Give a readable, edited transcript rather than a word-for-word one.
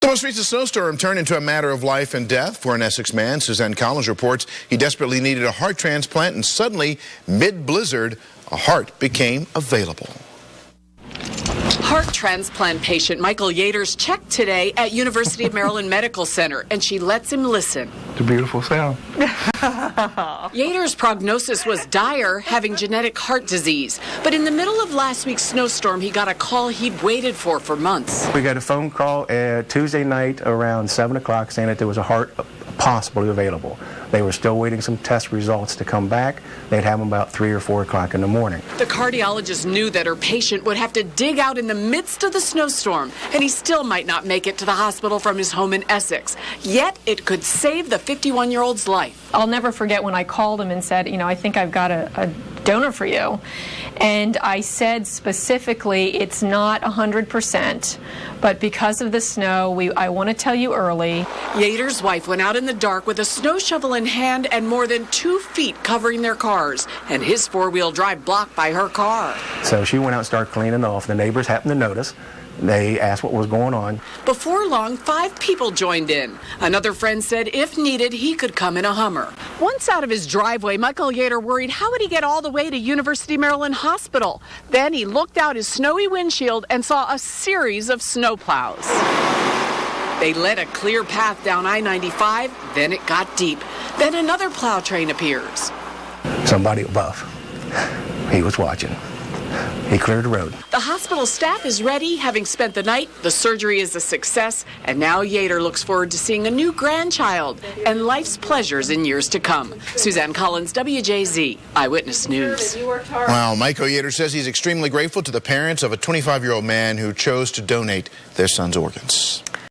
The most recent snowstorm turned into a matter of life and death for an Essex man. Suzanne Collins reports he desperately needed a heart transplant, and suddenly, mid-blizzard, a heart became available. Heart transplant patient Michael Yater's checked today at University of Maryland Medical Center, and she lets him listen. It's a beautiful sound. Yater's prognosis was dire, having genetic heart disease. But in the middle of last week's snowstorm, he got a call he'd waited for months. We got a phone call Tuesday night around 7 o'clock saying that there was a heart possibly available. They were still waiting some test results to come back. They'd have them about 3 or 4 o'clock in the morning. The cardiologist knew that her patient would have to dig out in the midst of the snowstorm, and he still might not make it to the hospital from his home in Essex. Yet it could save the 51-year-old's life. I'll never forget when I called him and said, I think I've got a donor for you. And I said specifically, it's not 100%, but because of the snow, I want to tell you early. Yater's wife went out in the dark with a snow shovel in hand and more than 2 feet covering their cars, and his four-wheel drive blocked by her car. So she went out and started cleaning off. The neighbors happened to notice. They asked what was going on. Before long, 5 people joined in. Another friend said if needed, he could come in a Hummer. Once out of his driveway, Michael Yater worried how would he get all the way to University of Maryland Hospital. Then he looked out his snowy windshield and saw a series of snowplows. They led a clear path down I-95, then it got deep. Then another plow train appears. Somebody above. He was watching. He cleared the road. The hospital staff is ready, having spent the night. The surgery is a success, and now Yater looks forward to seeing a new grandchild and life's pleasures in years to come. Suzanne Collins, WJZ, Eyewitness News. Wow, Michael Yater says he's extremely grateful to the parents of a 25-year-old man who chose to donate their son's organs.